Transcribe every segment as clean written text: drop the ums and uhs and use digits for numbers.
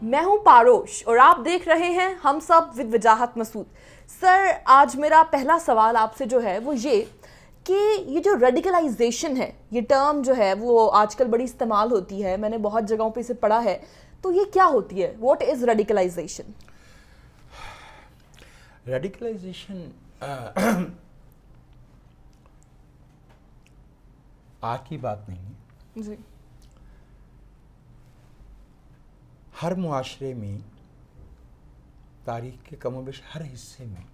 میں ہوں پاروش اور آپ دیکھ رہے ہیں ہم سب ود وجاہت مسعود. سر آج میرا پہلا سوال آپ سے جو ہے وہ یہ کہ یہ جو ریڈیکلائزیشن ہے، یہ ٹرم جو ہے وہ آج کل بڑی استعمال ہوتی ہے، میں نے بہت جگہوں پہ اسے پڑھا ہے، تو یہ کیا ہوتی ہے؟ What is radicalisation? ریڈیکلائزیشن آج کی بات نہیں ہے. جی. ہر معاشرے میں، تاریخ کے کم و بیش ہر حصے میں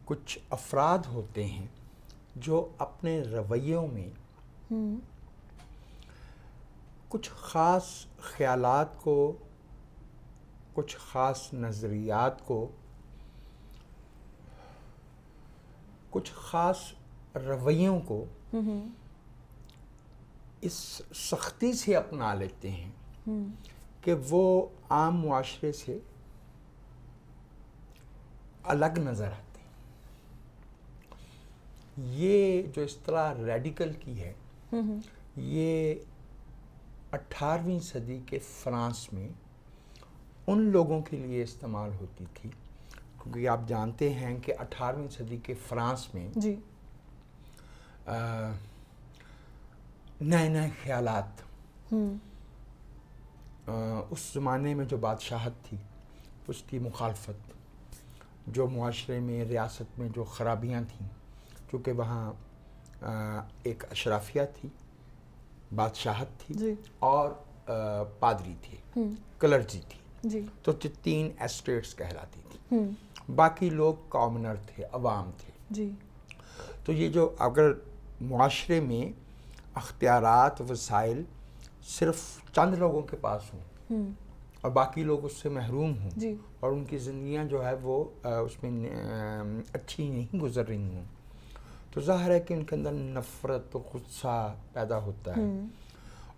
کچھ افراد ہوتے ہیں جو اپنے رویوں میں کچھ خاص خیالات کو، کچھ خاص نظریات کو، کچھ خاص رویوں کو اس سختی سے اپنا لیتے ہیں کہ وہ عام معاشرے سے الگ نظر آتے ہیں. یہ جو اصطلاح ریڈیکل کی ہے، یہ 18ویں صدی کے فرانس میں ان لوگوں کے لیے استعمال ہوتی تھی، کیونکہ آپ جانتے ہیں کہ 18ویں صدی کے فرانس میں جی نئے نئے خیالات، اس زمانے میں جو بادشاہت تھی اس کی مخالفت، جو معاشرے میں، ریاست میں جو خرابیاں تھیں، چونکہ وہاں ایک اشرافیہ تھی، بادشاہت تھی جی اور پادری تھے، کلرجی تھی. جی تو 3 اسٹیٹس کہلاتی تھی. باقی لوگ کامنر تھے، عوام تھے. جی. تو یہ جو اگر معاشرے میں اختیارات، وسائل صرف چند لوگوں کے پاس ہوں اور باقی لوگ اس سے محروم ہوں جی اور ان کی زندگیاں جو ہے وہ اس میں اچھی نہیں گزر رہی ہوں، تو ظاہر ہے کہ ان کے اندر نفرت و غصہ پیدا ہوتا ہے.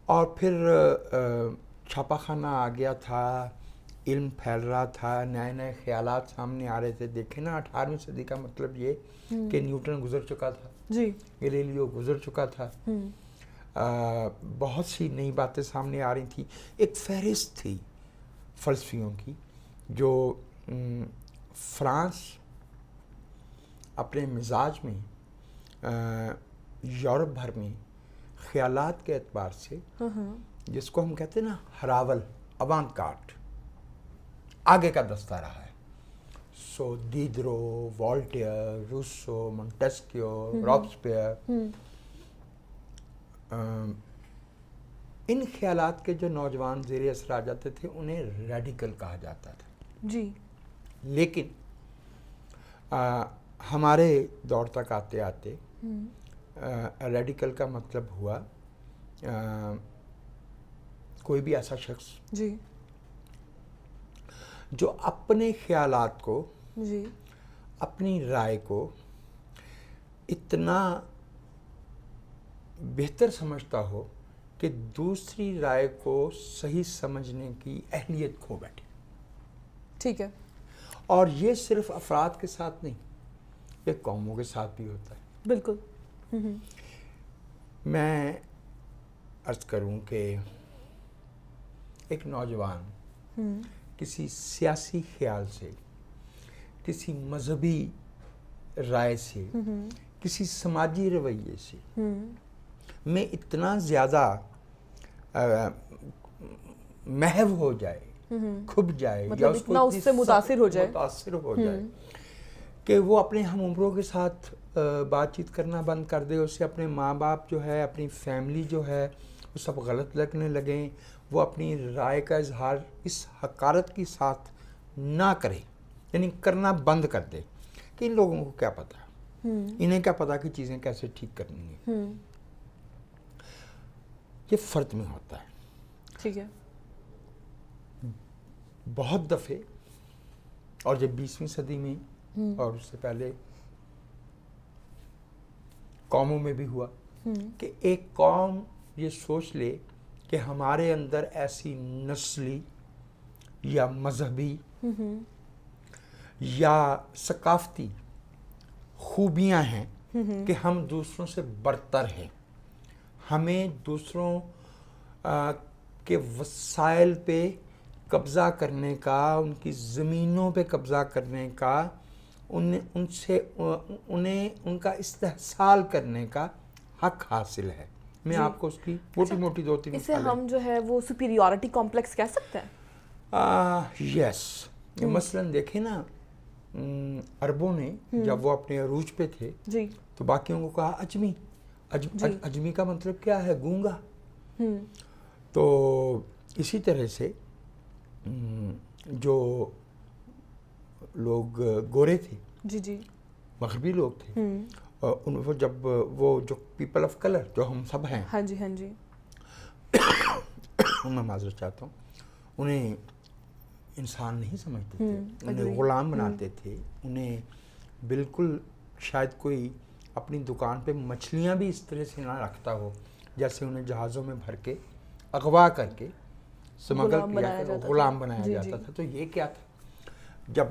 اور پھر چھاپا خانہ آ گیا تھا، علم پھیل رہا تھا، نئے نئے خیالات سامنے آ رہے تھے. دیکھیں نا، 18ویں صدی کا مطلب یہ کہ نیوٹن گزر چکا تھا، جی گیلیلیو گزر چکا تھا، بہت سی نئی باتیں سامنے آ رہی تھیں. ایک فہرست تھی فلسفیوں کی جو فرانس اپنے مزاج میں یورپ بھر میں خیالات کے اعتبار سے، جس کو ہم کہتے ہیں نا ہراول، اوانٹ گارڈ، آگے کا دستہ رہا ہے. سو دیدرو، والٹیئر، روسو، مونٹیسکیو، رابسپیئر، ان خیالات کے جو نوجوان زیر اثر آ جاتے تھے انہیں ریڈیکل کہا جاتا تھا. جی. لیکن ہمارے دور تک آتے آتے ریڈیکل کا مطلب ہوا کوئی بھی ایسا شخص جی جو اپنے خیالات کو، جی اپنی رائے کو اتنا بہتر سمجھتا ہو کہ دوسری رائے کو صحیح سمجھنے کی اہلیت کھو بیٹھے. ٹھیک ہے. اور یہ صرف افراد کے ساتھ نہیں، یہ قوموں کے ساتھ بھی ہوتا ہے. بالکل. میں عرض کروں کہ ایک نوجوان کسی سیاسی خیال سے، کسی مذہبی رائے سے، کسی سماجی رویے سے میں اتنا زیادہ محو ہو جائے، کھب جائے، مطلب اتنا اس سے متاثر ہو جائے کہ وہ اپنے ہم عمروں کے ساتھ بات چیت کرنا بند کر دے، اسے اپنے ماں باپ جو ہے، اپنی فیملی جو ہے، وہ سب غلط لگنے لگیں، وہ اپنی رائے کا اظہار اس حقارت کے ساتھ نہ کرے، یعنی کرنا بند کر دے کہ ان لوگوں کو کیا پتہ، انہیں کیا پتہ کہ چیزیں کیسے ٹھیک کرنی ہیں. یہ فرد میں ہوتا ہے. ٹھیک ہے. بہت دفعے، اور جب 20ویں صدی میں اور اس سے پہلے قوموں میں بھی ہوا کہ ایک قوم یہ سوچ لے کہ ہمارے اندر ایسی نسلی یا مذہبی یا ثقافتی خوبیاں ہیں کہ ہم دوسروں سے برتر ہیں، ہمیں دوسروں کہ وسائل پہ قبضہ کرنے کا، ان کی زمینوں پہ قبضہ کرنے کا، انہیں ان کا استحصال کرنے کا حق حاصل ہے. میں آپ کو اس کی موٹی موٹی 2-3 اسے ہم جو ہے وہ سپیریورٹی کمپلیکس کہہ سکتے ہیں. یس. مثلاً دیکھیں نا، عربوں نے جب وہ اپنے عروج پہ تھے جی تو باقیوں کو کہا اجمی. اجمی کا مطلب کیا ہے؟ گونگا. تو اسی طرح سے جو لوگ گورے تھے، جی جی مغربی لوگ تھے، وہ جب وہ جو پیپل آف کلر جو ہم سب ہیں، ہاں جی ہاں جی، میں معذرت چاہتا ہوں، انہیں انسان نہیں سمجھتے تھے، انہیں غلام بناتے تھے. انہیں بالکل شاید کوئی اپنی دکان پہ مچھلیاں بھی اس طرح سے نہ رکھتا ہو جیسے انہیں جہازوں میں بھر کے اغوا کر کے سمگل کیا کر غلام بنایا جاتا تھا. تو یہ کیا تھا؟ جب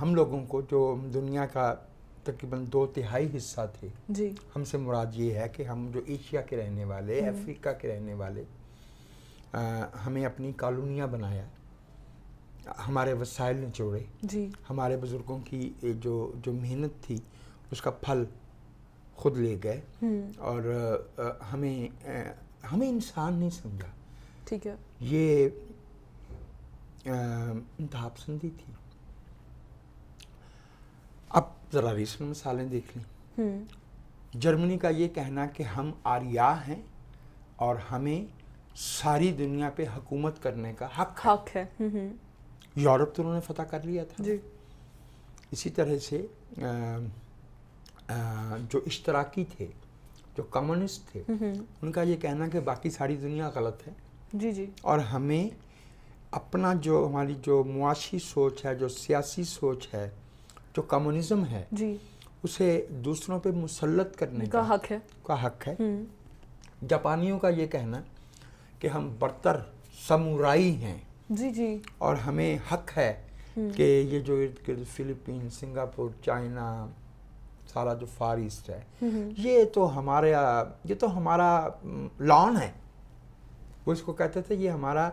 ہم لوگوں کو جو دنیا کا تقریباً 2/3 حصہ تھے، جی ہم سے مراد یہ ہے کہ ہم جو ایشیا کے رہنے والے، افریقہ کے رہنے والے، ہمیں اپنی کالونیاں بنایا، ہمارے وسائل نچوڑے، جی ہمارے بزرگوں کی جو محنت تھی اس کا پھل خود لے گئے، اور ہمیں انسان نہیں سمجھا. ٹھیک ہے. یہ انتہا پسندی تھی. اب ذرا ریسنٹ مثالیں دیکھ لیں. جرمنی کا یہ کہنا کہ ہم آریا ہیں اور ہمیں ساری دنیا پہ حکومت کرنے کا حق ہے. یورپ تو انہوں نے فتح کر لیا تھا. جی. اسی طرح سے جو اشتراکی تھے، جو کمیونسٹ تھے، ان کا یہ کہنا کہ باقی ساری دنیا غلط ہے. جی جی. اور ہمیں اپنا جو ہماری جو معاشی سوچ ہے، جو سیاسی سوچ ہے، جو کمیونزم ہے، جی اسے دوسروں پہ مسلط کرنے کا حق ہے. جاپانیوں کا یہ کہنا کہ ہم برتر سمورائی ہیں. جی جی. اور ہمیں حق ہے کہ یہ جو ارد گرد فلپین، سنگاپور، چائنا، سارا جو فار ایسٹ ہے، یہ تو ہمارا لان ہے. وہ اس کو کہتے تھے یہ ہمارا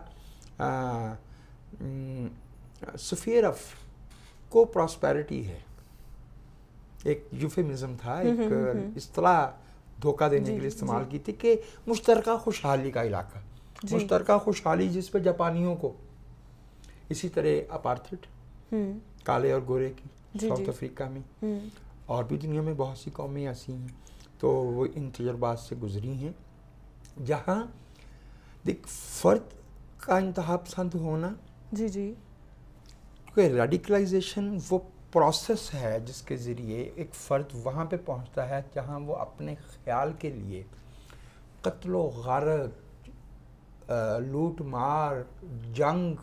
سفیر آف کو پراسپیرٹی ہے. ایک یوفیمزم تھا، ایک اصطلاح دھوکہ دینے کے لیے استعمال کی تھی کہ مشترکہ خوشحالی کا علاقہ، مشترکہ خوشحالی جس پہ جاپانیوں کو. اسی طرح اپارتھڈ، کالے اور گورے کی، ساؤتھ افریقہ میں اور بھی دنیا میں بہت سی قومیں ایسی ہیں. تو وہ ان تجربات سے گزری ہیں جہاں دیکھ فرد کا انتہا پسند ہونا. جی جی. کیونکہ ریڈیکلائزیشن وہ پروسیس ہے جس کے ذریعے ایک فرد وہاں پہ پہنچتا ہے جہاں وہ اپنے خیال کے لیے قتل و غارت، لوٹ مار، جنگ،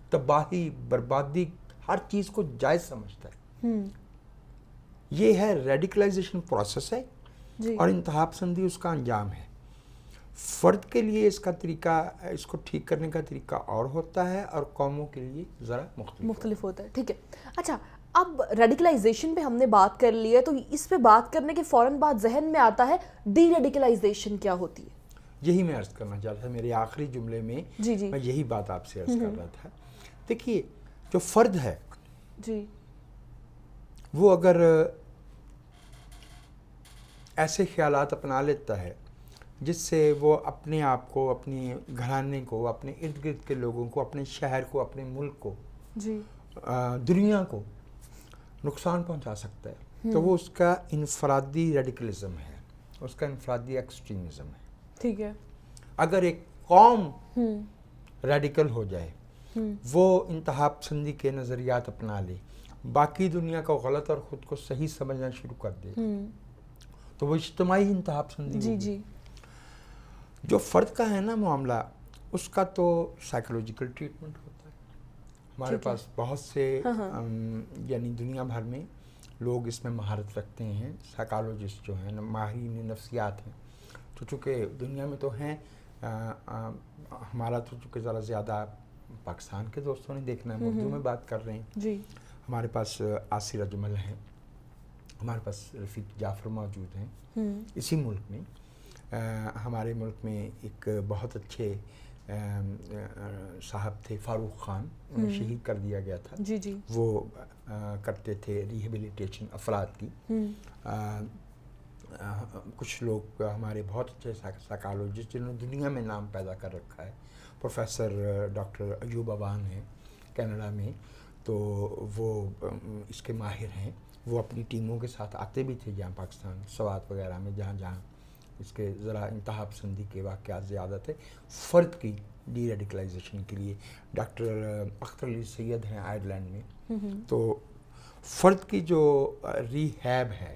تباہی، بربادی، ہر چیز کو جائز سمجھتا ہے. یہ ہے ریڈیکلائزیشن پروسیس ہے، اور انتہا پسندی اس کا انجام ہے. فرد کے لیے اس کا طریقہ، اس کو ٹھیک کرنے کا طریقہ اور ہوتا ہے، اور قوموں کے لیے ذرا مختلف ہوتا ہے. ٹھیک ہے. اچھا، اب ریڈیکلائزیشن پہ ہم نے بات کر لی ہے، تو اس پہ بات کرنے کے فوراً بعد ذہن میں آتا ہے ڈی ریڈیکلائزیشن کیا ہوتی ہے؟ یہی میں عرض کرنا چاہتا تھا میرے آخری جملے میں. میں یہی بات آپ سے عرض کر رہا تھا. دیکھیے، جو فرد ہے جی، وہ اگر ایسے خیالات اپنا لیتا ہے جس سے وہ اپنے آپ کو، اپنی گھرانے کو، اپنے ارد گرد کے لوگوں کو، اپنے شہر کو، اپنے ملک کو، دنیا کو نقصان پہنچا سکتا ہے، تو وہ اس کا انفرادی ریڈیکلزم ہے، اس کا انفرادی ایکسٹریمزم ہے. ٹھیک ہے. اگر ایک قوم ریڈیکل ہو جائے، وہ انتہا پسندی کے نظریات اپنا لے، باقی دنیا کو غلط اور خود کو صحیح سمجھنا شروع کر دے، تو وہ اجتماعی انتہا پسندی ہوگی. جی. جو فرد کا ہے نا معاملہ، اس کا تو سائیکولوجیکل ٹریٹمنٹ ہوتا ہے. ہمارے پاس بہت سے یعنی دنیا بھر میں لوگ اس میں مہارت رکھتے ہیں. سائیکالوجسٹ جو ہیں، ماہرین نفسیات ہیں، تو چونکہ دنیا میں تو ہیں، ہمارا تو چونکہ ذرا زیادہ پاکستان کے دوستوں نے دیکھنا ہے، اردو میں بات کر رہے ہیں. جی. ہمارے پاس آصر اجمل ہیں، ہمارے پاس رفیق جعفر موجود ہیں اسی ملک میں. ہمارے ملک میں ایک بہت اچھے صاحب تھے فاروق خان، انہیں شہید کر دیا گیا تھا. جی جی. وہ کرتے تھے ریہیبلیٹیشن افراد کی. کچھ لوگ ہمارے بہت اچھے سائیکالوجسٹ جنہوں نے دنیا میں نام پیدا کر رکھا ہے، پروفیسر ڈاکٹر ایوب اوان ہیں کینیڈا میں، تو وہ اس کے ماہر ہیں. وہ اپنی ٹیموں کے ساتھ آتے بھی تھے جہاں پاکستان سوات وغیرہ میں، جہاں جہاں اس کے ذرا انتہا پسندی کے واقعات زیادہ تھے، فرد کی ڈی ریڈیکلائزیشن کے لیے. ڈاکٹر اختر علی سید ہیں آئرلینڈ میں، تو فرد کی جو ریہیب ہے،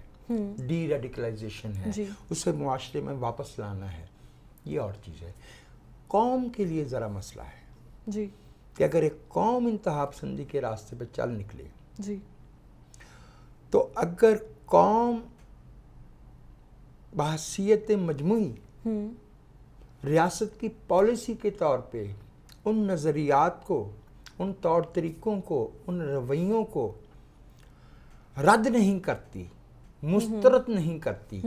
ڈی ریڈیکلائزیشن ہے، اسے معاشرے میں واپس لانا ہے، یہ اور چیز ہے. قوم کے لیے ذرا مسئلہ ہے جی کہ اگر ایک قوم انتہا پسندی کے راستے پہ چل نکلے جی تو اگر قوم بحیثیت مجموعی ریاست کی پالیسی کے طور پہ ان نظریات کو، ان طور طریقوں کو، ان رویوں کو رد نہیں کرتی، مسترد نہیں کرتی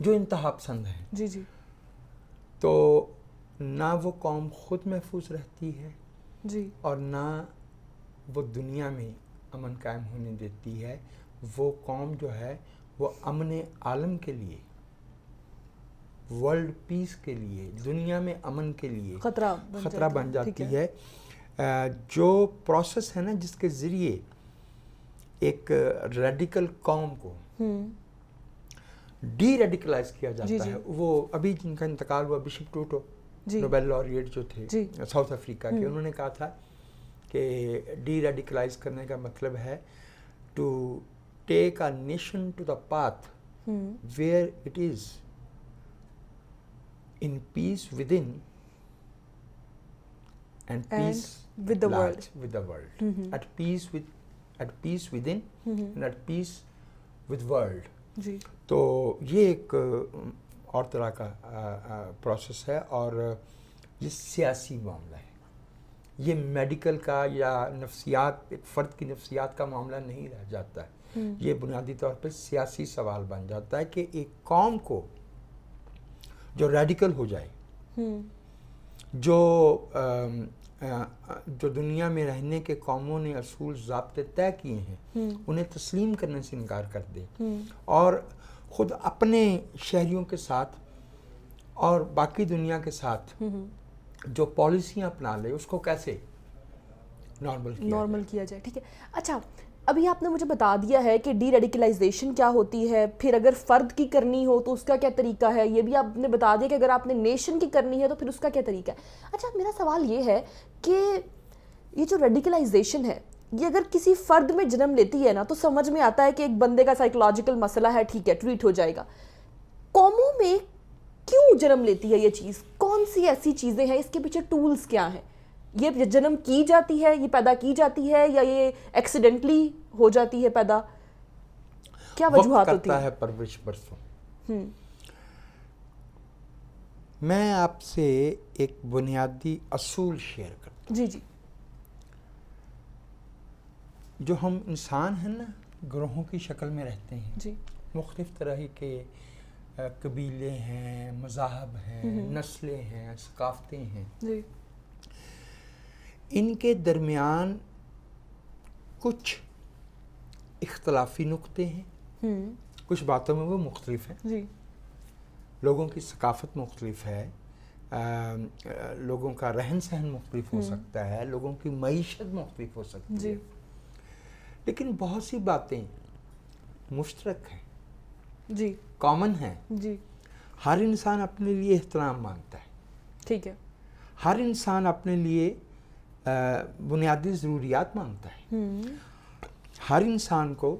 جو انتہا پسند ہیں، جی جی، تو نہ وہ قوم خود محفوظ رہتی ہے جی، اور نہ وہ دنیا میں امن قائم ہونے دیتی ہے. وہ قوم جو ہے وہ امن عالم کے لیے، ورلڈ پیس کے لیے، دنیا میں امن کے لیے خطرہ بن جاتی ہے. جو پروسیس ہے نا جس کے ذریعے ایک ریڈیکل قوم کو ڈی ریڈیکلائز کیا جاتا ہے، وہ ابھی جن کا انتقال ہوا بشپ ٹوٹو، نوبل لاریٹ جو تھے ساؤتھ افریقہ کے، انہوں نے کہا تھا کہ ڈی ریڈیکلائز کرنے کا مطلب ہے to take a nation to the path where it is in peace within and peace with the world. With the world. At peace within and at peace with world. جی. تو یہ ایک اور طرح کا پروسیس ہے، اور یہ سیاسی معاملہ ہے. یہ میڈیکل کا یا نفسیات، ایک فرد کی نفسیات کا معاملہ نہیں رہ جاتا ہے. یہ بنیادی طور پہ سیاسی سوال بن جاتا ہے کہ ایک قوم کو جو ریڈیکل ہو جائے، جو دنیا میں رہنے کے قوموں نے اصول ضابطے طے کیے ہیں انہیں تسلیم کرنے سے انکار کر دے، اور خود اپنے شہریوں کے ساتھ اور باقی دنیا کے ساتھ جو پالیسیاں اپنا لے، اس کو کیسے نارمل کیا جائے. ٹھیک ہے. اچھا، ابھی آپ نے مجھے بتا دیا ہے کہ ڈی ریڈیکلائزیشن کیا ہوتی ہے، پھر اگر فرد کی کرنی ہو تو اس کا کیا طریقہ ہے، یہ بھی آپ نے بتا دیا کہ اگر آپ نے نیشن کی کرنی ہے تو پھر اس کا کیا طریقہ ہے. اچھا، میرا سوال یہ ہے کہ یہ جو ریڈیکلائزیشن ہے یہ اگر کسی فرد میں جنم لیتی ہے نا تو سمجھ میں آتا ہے کہ ایک بندے کا سائیکولوجیکل مسئلہ ہے، ٹھیک ہے، ٹریٹ ہو جائے گا. قوموں میں کیوں جنم لیتی ہے یہ چیز؟ کون سی ایسی چیزیں ہیں، اس کے پیچھے ٹولز کیا ہیں؟ یہ جنم کی جاتی ہے، یہ پیدا کی جاتی ہے، یا یہ ایکسیڈنٹلی ہو جاتی ہے پیدا؟ کیا وجوہات ہوتی ہیں؟ ہے پرورش برسوں. میں آپ سے ایک بنیادی اصول شیئر کرتا ہوں. جی جی. جو ہم انسان ہیں نا، گروہوں کی شکل میں رہتے ہیں، جی، مختلف طرح کے قبیلے ہیں، مذاہب ہیں، نسلیں ہیں، ثقافتیں ہیں. جی. ان کے درمیان کچھ اختلافی نقطے ہیں، کچھ باتوں میں وہ مختلف ہیں. جی. لوگوں کی ثقافت مختلف ہے، لوگوں کا رہن سہن مختلف ہو سکتا ہے، لوگوں کی معیشت مختلف ہو سکتی ہے، لیکن بہت سی باتیں مشترک ہیں، جی، کامن ہیں. جی. ہر انسان اپنے لیے احترام مانگتا ہے. ٹھیک ہے. ہر انسان اپنے لیے بنیادی ضروریات مانگتا ہے. ہر انسان کو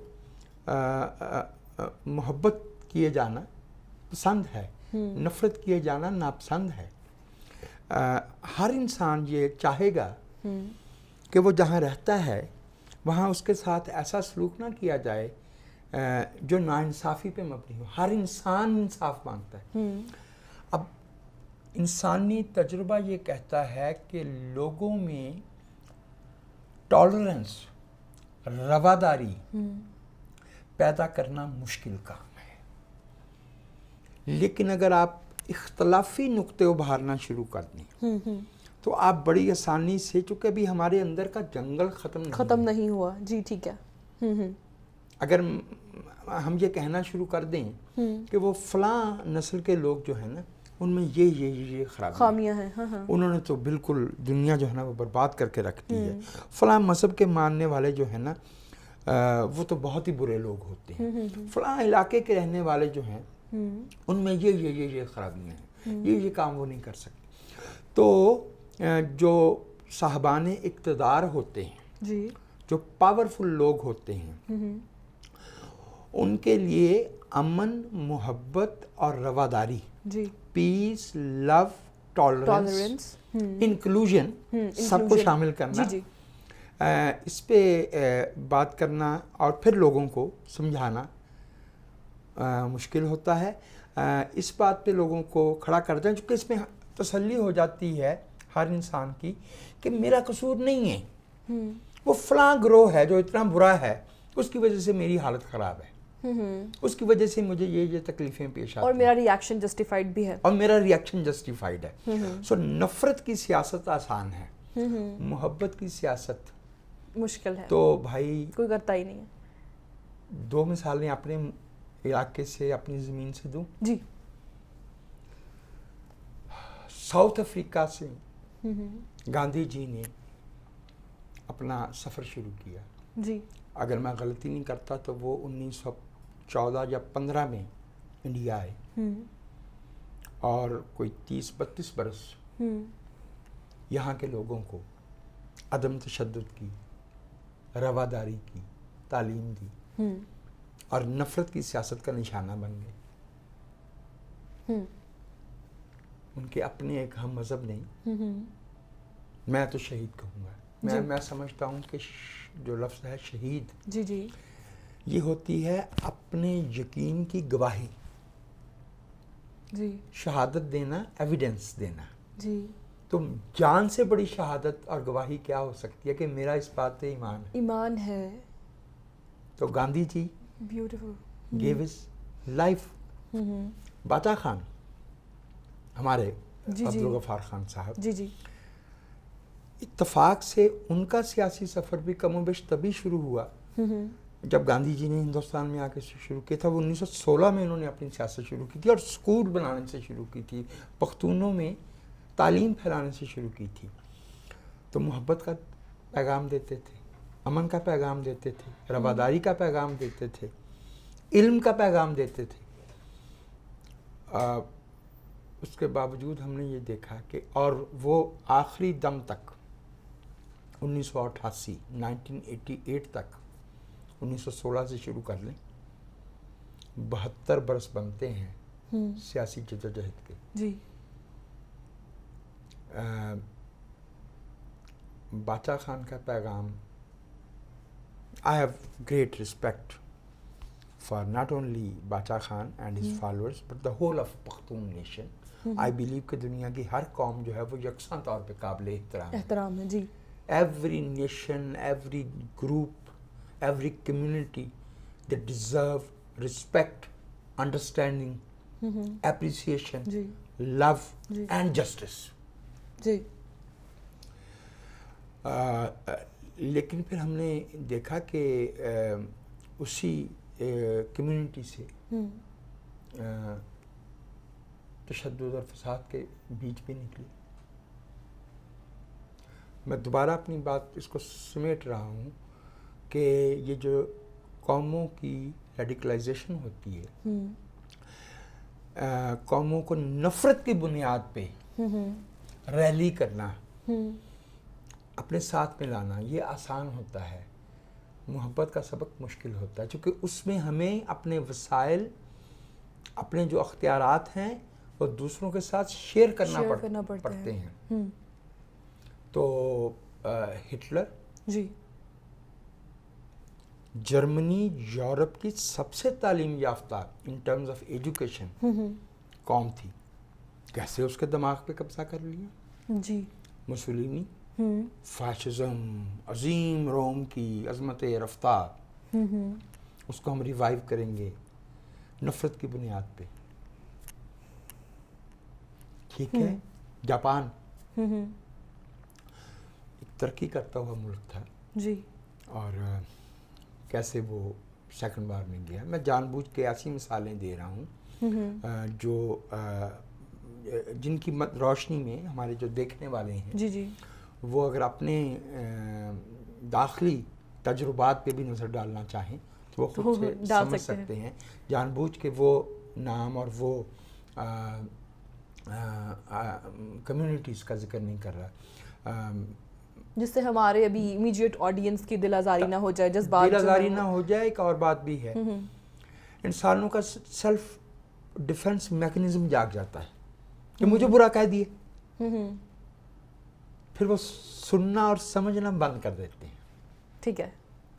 محبت کیے جانا پسند ہے، نفرت کیے جانا ناپسند ہے. ہر انسان یہ چاہے گا کہ وہ جہاں رہتا ہے وہاں اس کے ساتھ ایسا سلوک نہ کیا جائے جو ناانصافی پہ مبنی ہو. ہر انسان انصاف مانگتا ہے. اب انسانی تجربہ یہ کہتا ہے کہ لوگوں میں ٹالرنس، رواداری پیدا کرنا مشکل کام ہے، لیکن اگر آپ اختلافی نقطے ابھارنا شروع کر دیں تو آپ بڑی آسانی سے، چونکہ ابھی ہمارے اندر کا جنگل ختم نہیں ہوا. جی ٹھیک ہے. اگر ہم یہ کہنا شروع کر دیں کہ وہ فلاں نسل کے لوگ جو ہیں نا ان میں یہ خامیاں ہیں، انہوں نے تو بالکل دنیا جو ہے نا وہ برباد کر کے رکھ دی ہے، فلاں مذہب کے ماننے والے جو ہیں نا وہ تو بہت ہی برے لوگ ہوتے ہیں، فلاں علاقے کے رہنے والے جو ہیں ان میں یہ خرابیاں ہیں، یہ کام وہ نہیں کر سکتے. تو جو صاحبان اقتدار ہوتے ہیں، جی جو پاورفل لوگ ہوتے ہیں، ان کے لیے امن، محبت اور رواداری، جی پیس، لو، ٹالرنس، انکلوژن، سب کو شامل کرنا، جی اس پہ بات کرنا اور پھر لوگوں کو سمجھانا مشکل ہوتا ہے. اس بات پہ لوگوں کو کھڑا کر دیں چونکہ اس میں تسلی ہو جاتی ہے ہر انسان کی کہ میرا قصور نہیں ہے، وہ فلاں گروہ ہے جو اتنا برا ہے، اس کی وجہ سے میری حالت خراب ہے، اس کی وجہ سے مجھے یہ تکلیفیں پیش آتی ہیں، اور میرا ریاکشن جسٹیفائڈ بھی ہے، اور میرا ریاکشن جسٹیفائڈ ہے. سو نفرت کی سیاست آسان ہے، محبت کی سیاست مشکل ہے، تو بھائی کوئی کرتا ہی نہیں ہے. 2 مثالیں اپنے علاقے سے، اپنی زمین سے دوں. جی ساؤتھ افریقہ سے گاندھی جی نے اپنا سفر شروع کیا. جی اگر میں غلطی نہیں کرتا تو وہ 1914 یا 15 میں انڈیا آئے، اور کوئی 30-32 برس یہاں کے لوگوں کو عدم تشدد کی، رواداری کی تعلیم دی، اور نفرت کی سیاست کا نشانہ بن گئے. ان کے اپنے ایک ہم مذہب نہیں، میں تو شہید کہوں گا. میں سمجھتا ہوں کہ جو لفظ ہے شہید، جی جی یہ ہوتی ہے اپنے یقین کی گواہی، جی شہادت دینا، ایویڈنس دینا. جی تو جان سے بڑی شہادت اور گواہی کیا ہو سکتی ہے کہ میرا اس بات پہ ایمان ہے. تو Gandhi ji beautiful gave his life. Bacha Khan, ہمارے عبدالغفار خان صاحب، جی جی اتفاق سے ان کا سیاسی سفر بھی کم و بیش تبھی شروع ہوا جب گاندھی جی نے ہندوستان میں آ کے شروع کیا تھا. وہ 1916 میں انہوں نے اپنی سیاست شروع کی تھی اور اسکول بنانے سے شروع کی تھی، پختونوں میں تعلیم پھیلانے سے شروع کی تھی. تو محبت کا پیغام دیتے تھے، امن کا پیغام دیتے تھے، رواداری کا پیغام دیتے تھے، علم کا پیغام دیتے تھے. اس کے باوجود ہم نے یہ دیکھا کہ اور وہ آخری دم تک 1988 تک، 1916 سے شروع کر لیں، 72 برس بنتے ہیں سیاسی جدوجہد کے. جی باچا خان کا پیغام، I have great respect for not only Bacha Khan and his followers but the whole of Pakhtun nation. I believe کہ دنیا کی ہر قوم جو ہے وہ یکساں طور پہ قابل احترام ہے. جی Every nation, every group, every community, they deserve respect, understanding, appreciation, love and justice. جی لیکن پھر ہم نے دیکھا کہ اسی کمیونٹی سے تشدد اور فساد کے بیچ بھی نکلی. میں دوبارہ اپنی بات اس کو سمیٹ رہا ہوں کہ یہ جو قوموں کی ریڈیکلائزیشن ہوتی ہے، قوموں کو نفرت کی بنیاد پہ ریلی کرنا، اپنے ساتھ میں لانا، یہ آسان ہوتا ہے. محبت کا سبق مشکل ہوتا ہے چونکہ اس میں ہمیں اپنے وسائل، اپنے جو اختیارات ہیں وہ دوسروں کے ساتھ شیئر کرنا پڑتے ہیں. تو ہٹلر، جی جرمنی یورپ کی سب سے تعلیم یافتہ ان ٹرمز آف ایجوکیشن قوم تھی، کیسے اس کے دماغ پہ قبضہ کر لیا. جی مسولینی، فاشزم، عظیم روم کی عظمت رفتار، اس کو ہم ریوائیو کریں گے نفرت کی بنیاد پہ. ٹھیک ہے. جاپان ایک ترقی کرتا ہوا ملک تھا جی. اور کیسے وہ سیکنڈ بار میں گیا. میں جان بوجھ کے ایسی مثالیں دے رہا ہوں جو جن کی روشنی میں ہمارے جو دیکھنے والے ہیں جی جی وہ اگر اپنے داخلی تجربات پہ بھی نظر ڈالنا چاہیں تو وہ خود سے سمجھ سکتے ہیں. جان بوجھ کے وہ نام اور وہ کمیونٹیز کا ذکر نہیں کر رہا جس سے ہمارے ابھی امیڈیٹ آڈینس کی دل آزاری نہ ہو جائے, جذبات دل آزاری نہ ہو جائے. ایک اور بات بھی ہے, انسانوں کا سیلف ڈیفنس میکنزم جاگ جاتا ہے کہ مجھے برا کہہ دیے, پھر وہ سننا اور سمجھنا بند کر دیتے ہیں. ٹھیک ہے.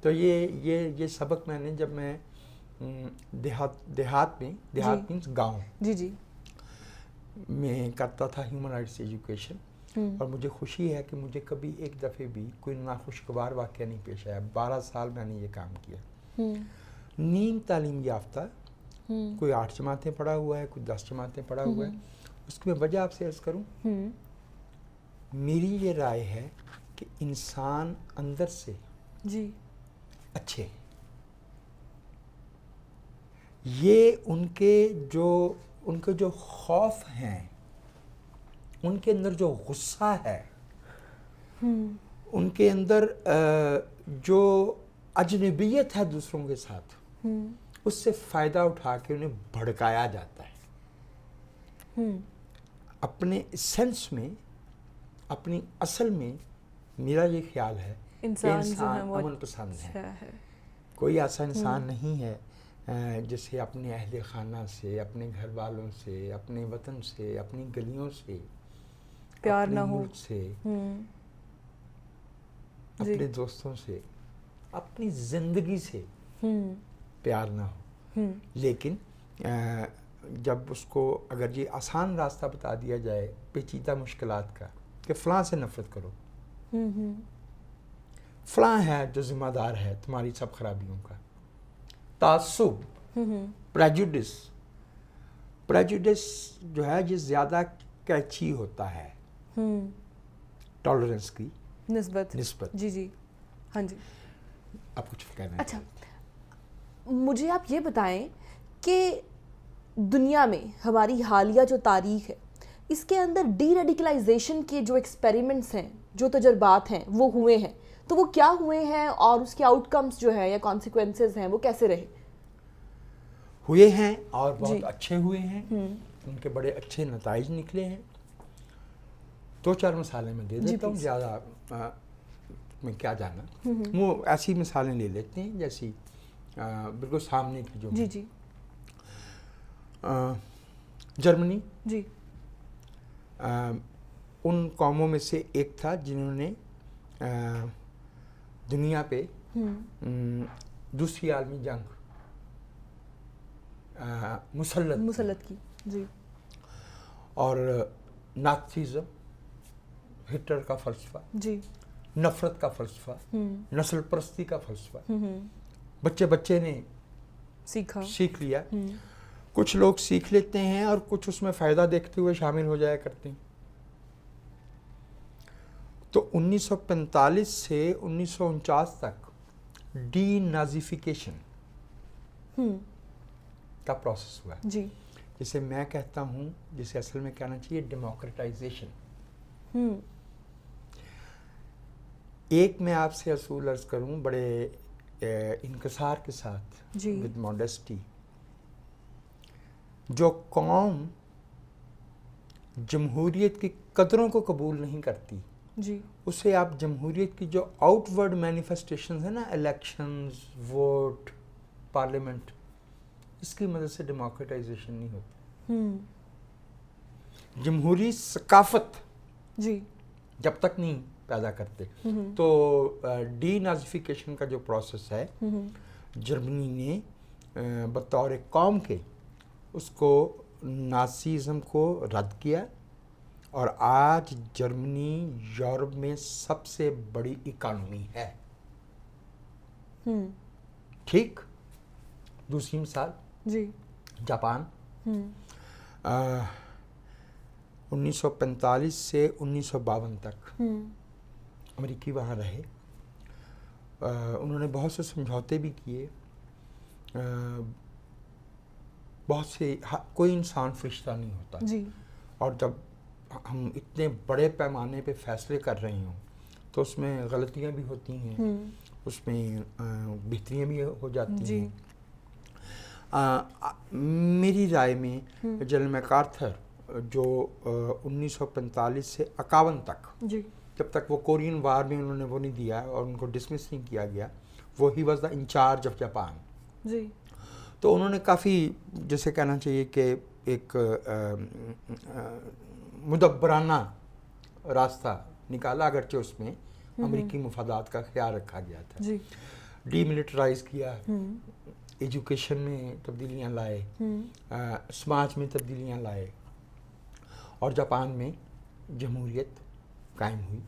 تو یہ سبق میں نے جب میں دیہات مینس گاؤں جی جی میں کرتا تھا ہیومن رائٹس ایجوکیشن, اور مجھے خوشی ہے کہ مجھے کبھی ایک دفعہ بھی کوئی ناخوشگوار واقعہ نہیں پیش آیا. 12 سال میں نے یہ کام کیا. نیم تعلیم یافتہ, کوئی 8 جماعتیں پڑھا ہوا ہے, کوئی 10 جماعتیں پڑھا ہوا ہے. اس کی میں وجہ آپ سے عرض کروں, میری یہ رائے ہے کہ انسان اندر سے جی اچھے, یہ ان کے جو خوف ہیں, ان کے اندر جو غصہ ہے, ان کے اندر جو اجنبیت ہے دوسروں کے ساتھ, اس سے فائدہ اٹھا کے انہیں بھڑکایا جاتا ہے. اپنے سینس میں, اپنی اصل میں میرا یہ خیال ہے انسان امن پسند ہے. کوئی ایسا انسان نہیں ہے جسے اپنے اہل خانہ سے, اپنے گھر والوں سے, اپنے وطن سے, اپنی گلیوں سے پیار نہ ہو, ملک سے, اپنے دوستوں سے, اپنی زندگی سے پیار نہ ہو. لیکن جب اس کو اگر یہ آسان راستہ بتا دیا جائے پیچیدہ مشکلات کا کہ فلاں سے نفرت کرو, فلاں ہے جو ذمہ دار ہے تمہاری سب خرابیوں کا, تعصب, پریجوڈس جو ہے یہ زیادہ کیچی ہوتا ہے ٹالرنس کی نسبت. جی جی ہاں جی. آپ کچھ کہنا؟ اچھا, مجھے آپ یہ بتائیں کہ دنیا میں ہماری حالیہ جو تاریخ ہے اس کے اندر ڈی ریڈیکلائزیشن کے جو ایکسپیریمنٹس ہیں, جو تجربات ہیں وہ ہوئے ہیں, تو وہ کیا ہوئے ہیں اور اس کے آؤٹ کمز جو ہے یا کانسیکوینسز ہیں وہ کیسے رہے؟ ہوئے ہیں اور بہت اچھے ہوئے ہیں, ان کے بڑے اچھے نتائج نکلے ہیں. 2-4 مثالیں میں دے دیتا ہوں, زیادہ میں کیا جانا, وہ ایسی مثالیں لے لیتے ہیں جیسی بالکل سامنے کی جو جی جی. جرمنی جی ان قوموں میں سے ایک تھا جنہوں نے دنیا پہ دوسری عالمی جنگ مسلط کی. جی. اور نازیزم, ہٹلر کا فلسفہ, جی, نفرت کا فلسفہ, نسل پرستی کا فلسفہ بچے نے سیکھ لیا. کچھ لوگ سیکھ لیتے ہیں اور کچھ اس میں فائدہ دیکھتے ہوئے شامل ہو جایا کرتے ہیں. تو 1945 سے 1949 تک ڈی نازیفیکیشن کا پروسیس ہوا, جی, جسے میں کہتا ہوں, جسے اصل میں کہنا چاہیے ڈیموکریٹائزیشن. ایک میں آپ سے اصول عرض کروں بڑے انکسار کے ساتھ, ود ماڈیسٹی, جو قوم جمہوریت کی قدروں کو قبول نہیں کرتی, جی, اسے آپ جمہوریت کی جو آؤٹ ورڈ مینیفیسٹیشنز ہیں نا, الیکشنز, ووٹ, پارلیمنٹ, اس کی مدد سے ڈیموکریٹائزیشن نہیں ہوتی. جمہوری ثقافت جی جب تک نہیں پیدا کرتے. تو ڈی نازیفیکیشن کا جو پروسیس ہے, جرمنی نے بطور قوم کے اس کو نازیزم کو رد کیا, اور آج جرمنی یورپ میں سب سے بڑی اکانومی ہے. ٹھیک. دوسری مثال, جی, جاپان. 1945 سے 1952 تک امریکی وہاں رہے. انہوں نے بہت سے سمجھوتے بھی کیے. بہت سے کوئی انسان فرشتہ نہیں ہوتا جی. اور جب ہم اتنے بڑے پیمانے پہ فیصلے کر رہے ہوں تو اس میں غلطیاں بھی ہوتی ہیں, اس میں بہتریاں بھی ہو جاتی ہیں. میری رائے میں جنرل میکارتھر جو 1945 سے 51 تک, جب تک وہ کورین وار میں انہوں نے وہ نہیں دیا اور ان کو ڈسمس نہیں کیا گیا, وہ ہی was the incharge of Japan. جی. تو انہوں نے کافی, جیسے کہنا چاہیے کہ ایک مدبرانہ راستہ نکالا, اگرچہ اس میں امریکی مفادات کا خیال رکھا گیا تھا. ڈی ملٹرائز کیا, ایجوکیشن میں تبدیلیاں لائے, سماج میں تبدیلیاں لائے, اور جاپان میں جمہوریت قائم ہوئی.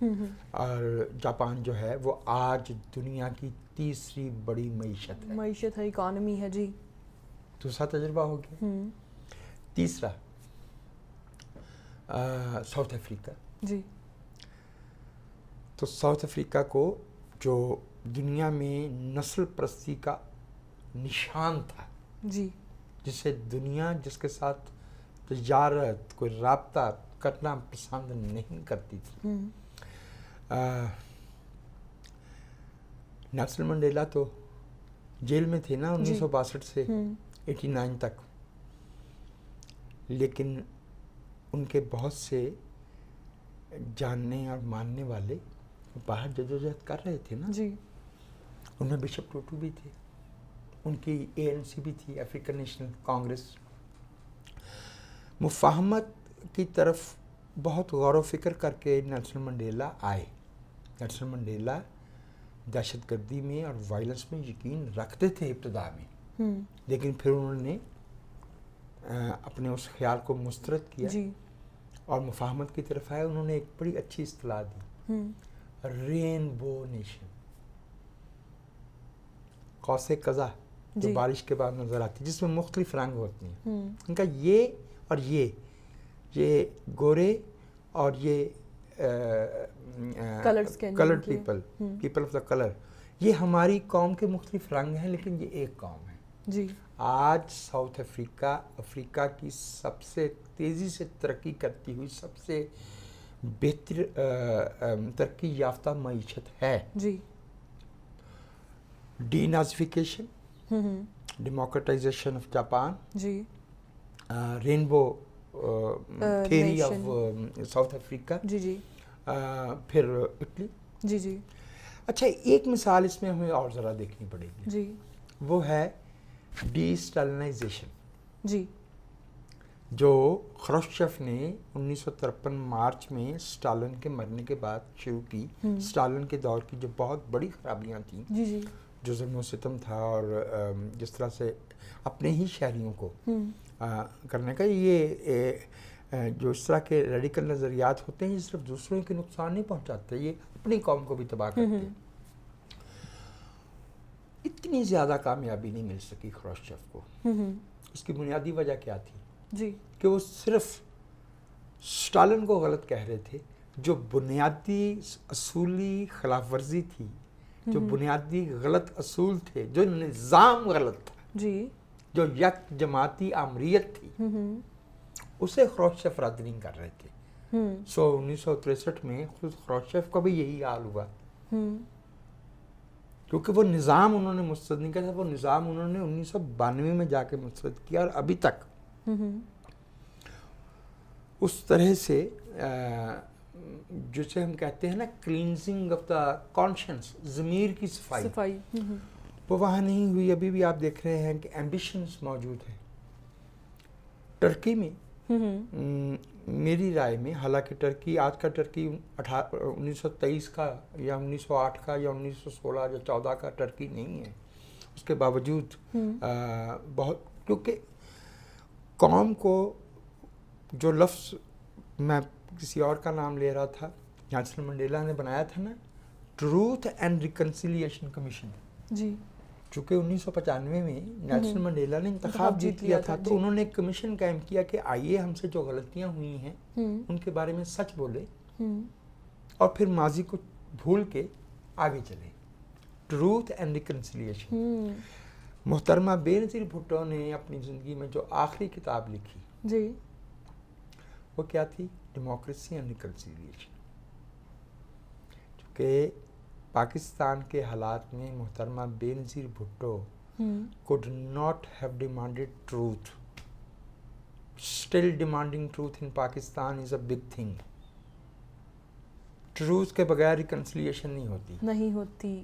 اور جاپان جو ہے وہ آج دنیا کی تیسری بڑی معیشت ہے, اکانومی ہے. جی. دوسرا تجربہ ہو گیا. تیسرا ساؤتھ افریقہ. جی. تو ساؤتھ افریقہ کو جو دنیا میں نسل پرستی کا نشان تھا, جی, جسے دنیا جس کے ساتھ تجارت کوئی رابطہ کرنا پسند نہیں کرتی تھی. نیلسن منڈیلا تو جیل میں تھے نا 1962 سے 89 تک, لیکن ان کے بہت سے جاننے اور ماننے والے باہر جدوجہد کر رہے تھے نا. جی. ان میں بشپ ٹوٹو بھی تھے, ان کی ANC بھی تھی, افریقن نیشنل کانگریس. مفاہمت کی طرف بہت غور و فکر کر کے نیلسن منڈیلا آئے. نیلسن منڈیلا دہشت گردی میں اور وائلنس میں یقین رکھتے تھے ابتدا میں, لیکن پھر انہوں نے اپنے اس خیال کو مسترد کیا اور مفاہمت کی طرف آئے. انہوں نے ایک بڑی اچھی اصطلاح دی, رینبو نیشن, قوس قزح جو بارش کے بعد نظر آتی, جس میں مختلف رنگ ہوتے ہیں. ان کا یہ اور یہ گورے اور یہ coloured people of the colour, یہ ہماری قوم کے مختلف رنگ ہیں, لیکن یہ ایک قوم ہے. جی. آج ساؤتھ افریقہ کی سب سے تیزی سے ترقی کرتی ہوئی, سب سے بہتر ترقی یافتہ معیشت ہے. جی. Denazification, democratisation of Japan, جی, rainbow theory of South Africa, جی, جی, پھر اٹلی. جی, جی. اچھا, ایک مثال اس میں ہمیں اور ذرا دیکھنی پڑے گی. جی. وہ ہے ڈی اسٹالنائزیشن. جی. جو خروشچف نے 1953 مارچ میں اسٹالن کے مرنے کے بعد شروع کی. اسٹالن کے دور کی جو بہت بڑی خرابیاں تھیں, جی, جی, جو ظلم و ستم تھا, اور جس طرح سے اپنے ہی شہریوں کو کرنے کا, یہ جو اس طرح کے ریڈیکل نظریات ہوتے ہیں, یہ صرف دوسروں کے نقصان نہیں پہنچاتے, یہ اپنی قوم کو بھی تباہ کرتے ہیں. اتنی زیادہ کامیابی نہیں مل سکی خروشچف کو. اس کی بنیادی وجہ کیا تھی؟ جی. کہ وہ صرف اسٹالن کو غلط کہہ رہے تھے. جو بنیادی اصولی خلاف ورزی تھی, جو بنیادی غلط اصول تھے, جو نظام غلط تھا, جی, جو یک جماعتی آمریت تھی, اسے خروشچف رد نہیں کر رہے تھے. 1963 میں خود خروشچف کا بھی یہی حال ہوا, کیونکہ وہ نظام انہوں نے مسترد نہیں کیا تھا. وہ نظام انہوں نے 1992 میں جا کے مسترد کیا, اور ابھی تک اس طرح سے جسے ہم کہتے ہیں نا کلینزنگ آف دا کانشنس, ضمیر کی صفائی, وہ وہاں نہیں ہوئی. ابھی بھی آپ دیکھ رہے ہیں کہ ایمبیشنز موجود ہیں. ٹرکی میں میری رائے میں, حالانکہ ٹرکی آج کا ٹرکی 1923 کا یا 1908 کا یا 1916 یا 14 کا ٹرکی نہیں ہے, اس کے باوجود بہت, کیونکہ قوم کو جو لفظ میں کسی اور کا نام لے رہا تھا, نیلسن منڈیلا نے بنایا تھا نا, ٹروتھ اینڈ ریکنسیلیشن کمیشن. جی. چونکہ 1995 میں نیلسن منڈیلا نے انتخاب جیت لیا تھا تو انہوں نے ایک کمیشن قائم کیا کہ آئیے ہم سے جو غلطیاں ہوئی ہیں ان کے بارے میں سچ بولے اور پھر ماضی کو بھول کے آگے چلے. Truth and reconciliation. محترمہ بے نظیر بھٹو نے اپنی زندگی میں جو آخری کتاب لکھی جی وہ کیا تھی؟ Democracy and reconciliation. چونکہ پاکستان کے حالات میں محترمہ بے نظیر Bhutto could not have demanded truth. Still demanding truth in Pakistan is a big thing. Truth کے بغیر ریکنسیلیشن نہیں ہوتی.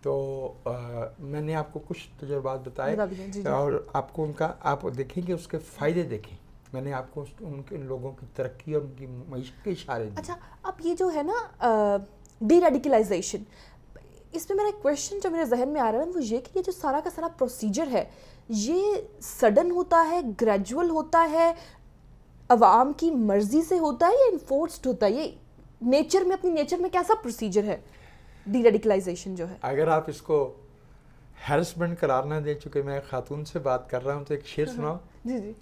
تو میں نے آپ کو کچھ تجربات بتائے اور آپ کو ان کا آپ دیکھیں کہ اس کے فائدے دیکھیں. میں نے آپ کو ان کے لوگوں کی ترقی اور ان کی معیشت کے اشارے دیے. اچھا اب یہ جو ہے نا ڈی ریڈیکلائزیشن, اس میں میرا ایک کویشچن جو میرے ذہن میں آ رہا ہے وہ یہ کہ یہ جو سارا کا سارا پروسیجر ہے یہ سڈن ہوتا ہے, گریجول ہوتا ہے, عوام کی مرضی سے ہوتا ہے یا انفورسڈ ہوتا ہے؟ یہ نیچر میں اپنی نیچر میں کیسا پروسیجر ہے ڈی ریڈیکلائزیشن جو ہے؟ اگر آپ اس کو ہیرسمنٹ قرار نہ دیں, چونکہ میں خاتون سے بات کر رہا ہوں تو ایک شعر سناؤ. جی.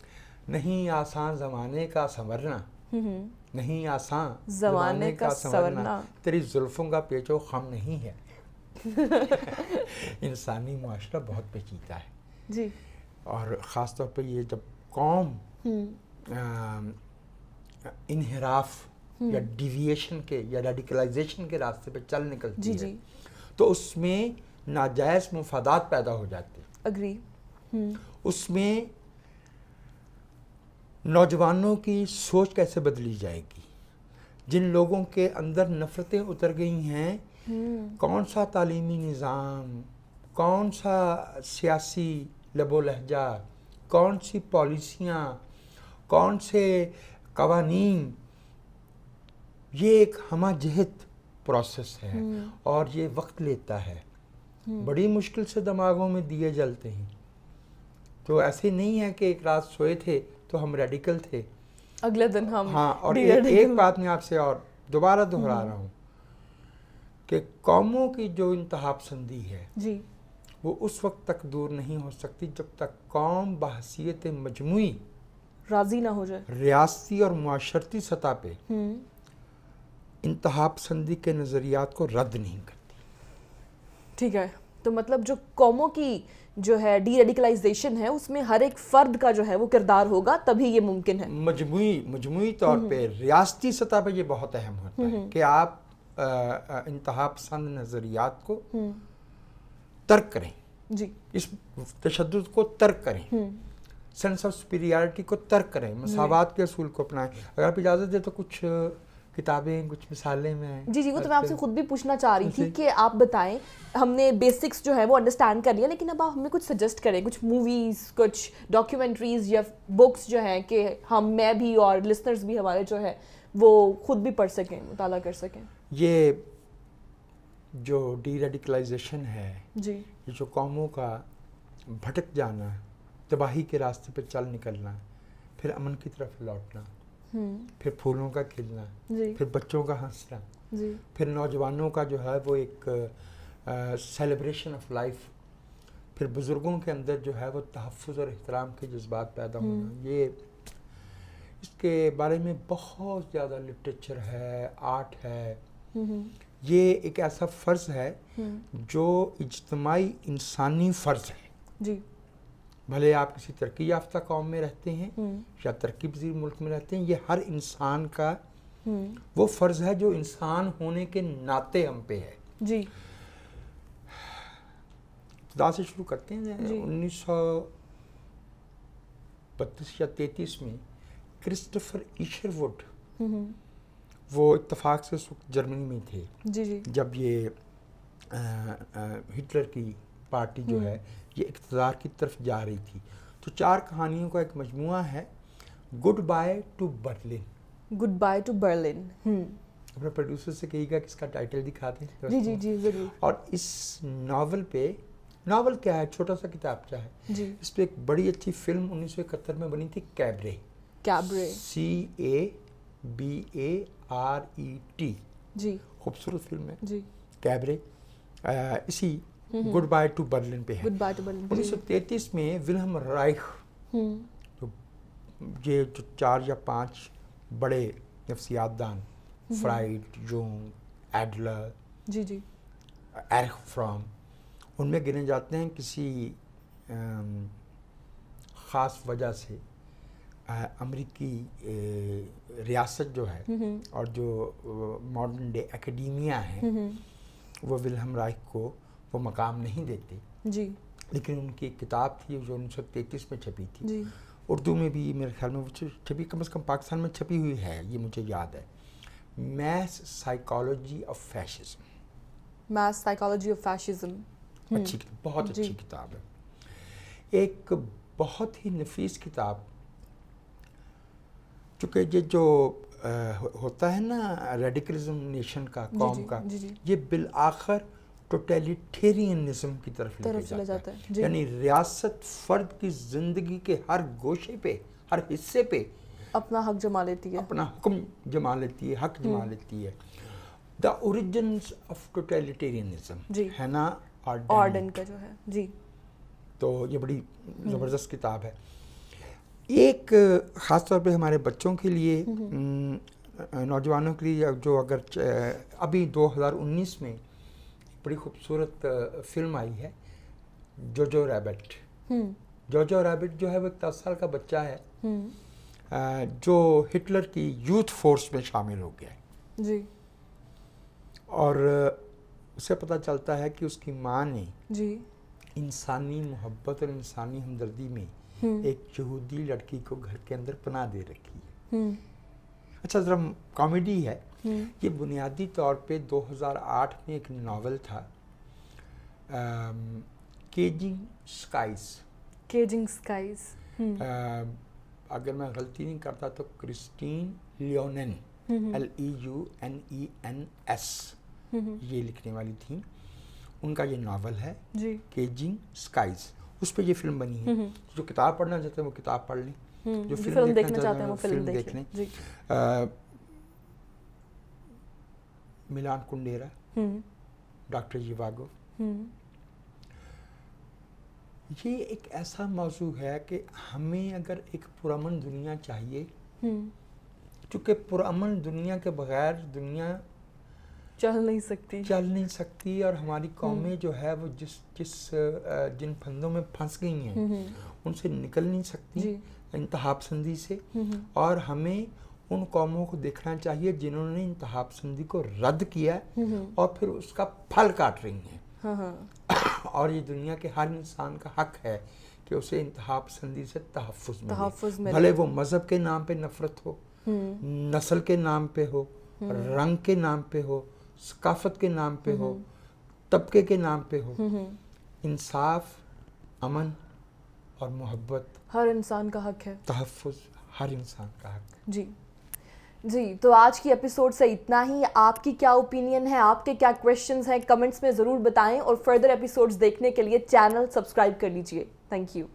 نہیں آسان زمانے کا سنورنا, نہیں آسان زمانے کا سنورنا, تیری زلفوں کا پیچ و خم نہیں ہے. انسانی معاشرہ بہت پیچیدہ ہے جی, اور خاص طور پہ یہ جب قوم انحراف یا ڈیویشن کے یا ریڈیکلائزیشن کے راستے پہ چل نکلتی ہے تو اس میں ناجائز مفادات پیدا ہو جاتے ہیں. اگری. اس میں نوجوانوں کی سوچ کیسے بدلی جائے گی؟ جن لوگوں کے اندر نفرتیں اتر گئی ہیں, کون سا تعلیمی نظام, کون سا سیاسی لب و لہجہ, کون سی پالیسیاں, کون سے قوانین, یہ ایک ہمہ جہت پروسیس ہے اور یہ وقت لیتا ہے. بڑی مشکل سے دماغوں میں دیے جلتے ہیں. تو ایسے نہیں ہے کہ ایک رات سوئے تھے تو ہم ریڈیکل تھے, اگلے دن ہم. ہاں, اور ایک بات میں آپ سے اور دوبارہ دہرا رہا ہوں کہ قوموں کی جو انتہا پسندی ہے جی وہ اس وقت تک دور نہیں ہو سکتی جب تک قوم بحیثیت مجموعی راضی نہ ہو جائے, ریاستی اور معاشرتی سطح پہ انتہا پسندی کے نظریات کو رد نہیں کرتی. ٹھیک ہے, تو مطلب جو قوموں کی جو ہے ڈی ریڈیکلائزیشن ہے اس میں ہر ایک فرد کا جو ہے وہ کردار ہوگا تبھی یہ ممکن ہے. مجموعی طور پہ ریاستی سطح پہ یہ بہت اہم ہوتا ہے کہ آپ انتہا پسند نظریات کو ترک کریں, جی, اس تشدد کو ترک کریں, سینس آف سپیریارٹی کو ترک کریں, مساوات کے اصول کو اپنائیں. اگر آپ اجازت دیں تو کچھ کتابیں, کچھ مثالیں میں. جی, وہ تو میں آپ سے خود بھی پوچھنا چاہ رہی تھی کہ آپ بتائیں, ہم نے بیسکس جو ہے وہ انڈرسٹینڈ کر لیا, لیکن اب آپ ہمیں کچھ سجیسٹ کریں, کچھ موویز, کچھ ڈاکیومنٹریز یا بکس جو ہیں کہ میں بھی اور لسنرز بھی ہمارے جو ہے وہ خود بھی پڑھ سکیں, مطالعہ کر سکیں. یہ جو ڈی ریڈیکلائزیشن ہے, جی, یہ جو قوموں کا بھٹک جانا, تباہی کے راستے پہ چل نکلنا, پھر امن کی طرف لوٹنا, پھر پھولوں کا کھلنا, پھر بچوں کا ہنسنا, پھر نوجوانوں کا جو ہے وہ ایک سیلیبریشن آف لائف, پھر بزرگوں کے اندر جو ہے وہ تحفظ اور احترام کے جذبات پیدا ہونا. یہ اس کے بارے میں بہت زیادہ لٹریچر ہے, آرٹ ہے. یہ ایک ایسا فرض ہے جو اجتماعی انسانی فرض ہے. جی, بھلے آپ کسی ترقی یافتہ قوم میں رہتے ہیں یا ترقی پذیر ملک میں رہتے ہیں, یہ ہر انسان کا وہ فرض ہے جو انسان ہونے کے ناطے ہم پہ ہے. جی, ابتدا سے شروع کرتے ہیں. 1932 یا 33 میں کرسٹوفر ایشر ووڈ, وہ اتفاق سے اس وقت جرمنی میں تھے جب یہ ہٹلر کی پارٹی جو ہے یہ اقتدار کی طرف جا رہی تھی. تو 4 کہانیوں کا ایک مجموعہ ہے, good bye to Berlin. Good bye to Berlin. اپنے پروڈیوسر سے کہیے گا کہ اس کا ٹائٹل دکھا دیں. جی ضرور. اور اس ناول پہ, ناول کیا ہے, چھوٹا سا کتابچہ ہے, اس پہ ایک بڑی اچھی فلم 1971 میں بنی تھی, کیبرے. CABARET. جی, خوبصورت فلم ہے کیبرے. اسی گڈ بائی ٹو برلن پہ ہے. Good by two Berlin. 1933 میں ولہم رائخ یہ جو 4 یا 5 بڑے نفسیات دان، فرائڈ، جونگ، ایڈلر، جی جی، ایرک فرام، ان میں گنے جاتے ہیں. کسی خاص وجہ سے امریکی ریاست جو ہے اور جو ماڈرن ڈے اکیڈیمیا ہے وہ ولہم رائخ کو وہ مقام نہیں دیتے. جی. لیکن ان کی ایک کتاب تھی جو 1933 میں چھپی تھی. جی. اردو میں بھی میرے خیال میں وہ چھپی، کم از کم پاکستان میں چھپی ہوئی ہے، یہ مجھے یاد ہے. Mass psychology of fascism. Mass psychology of fascism. اچھی کتاب، بہت اچھی کتاب ہے. ایک بہت ہی نفیس کتاب. چونکہ یہ جو ہوتا ہے نا ریڈیکلزم نیشن کا، قوم کا، یہ بالآخر ٹوٹیلیٹیرینزم کی طرف لے جاتا ہے. یعنی ریاست فرد کی زندگی کے ہر گوشے پہ، ہر حصے پہ اپنا حق جما لیتی ہے، اپنا حکم جما لیتی ہے، حق جما لیتی ہے. دا اوریجنز آف ٹوٹیلیٹیرینزم ہے نا آرڈن کا جو ہے. جی. تو یہ بڑی زبردست کتاب ہے. ایک خاص طور پہ ہمارے بچوں کے لیے، نوجوانوں کے لیے، جو اگر ابھی 2019 میں بڑی خوبصورت فلم آئی ہے جوجو ریبٹ. جوجو ریبٹ جو ہے وہ ایک 10 سال کا بچہ ہے جو ہٹلر کی یوتھ فورس میں شامل ہو گیا ہے. جی. اور اسے پتہ چلتا ہے کہ اس کی ماں نے جی انسانی محبت اور انسانی ہمدردی میں ایک یہودی لڑکی کو گھر کے اندر پناہ دے رکھی ہے. اچھا ذرا کامیڈی ہے. یہ بنیادی طور پہ 2008 میں ایک ناول تھا، کیجنگ سکائز. کیجنگ سکائز. اگر میں غلطی نہیں کرتا تو کرسٹین لیونن، LEUNENS یہ لکھنے والی تھیں. ان کا یہ ناول ہے کیجنگ سکائز. اس پہ یہ فلم بنی ہے. جو کتاب پڑھنا چاہتے ہیں وہ کتاب پڑھ لیں، جو فلم دیکھنا چاہتے ہیں وہ فلم دیکھ لیں. ملان کنڈیرا، ڈاکٹر جیواگو، یہ ایک ایسا موضوع ہے کہ ہمیں اگر ایک پرامن دنیا چاہیے، چونکہ پرامن دنیا کے بغیر دنیا چل نہیں سکتی اور ہماری قومیں جو ہے وہ جن پھندوں میں پھنس گئی ہیں ان سے نکل نہیں سکتی انتہا پسندی سے. اور ہمیں ان قوموں کو دیکھنا چاہیے جنہوں نے انتہا پسندی کو رد کیا اور پھر اس کا پھل کاٹ رہی ہیں. اور یہ دنیا کے ہر انسان کا حق ہے کہ اسے انتہا پسندی سے تحفظ ملے، بھلے وہ مذہب کے نام پہ نفرت ہو، نسل کے نام پہ ہو، رنگ کے نام پہ ہو، ثقافت کے نام پہ ہو، طبقے کے نام پہ ہو. انصاف، امن اور محبت ہر انسان کا حق ہے. تحفظ ہر انسان کا حق. جی تو آج کی ایپیسوڈ سے اتنا ہی. آپ کی کیا اوپینین ہے، آپ کے کیا کویشچنز ہیں، کمنٹس میں ضرور بتائیں. اور فردر ایپیسوڈز دیکھنے کے لیے چینل سبسکرائب کر لیجئے. Thank you.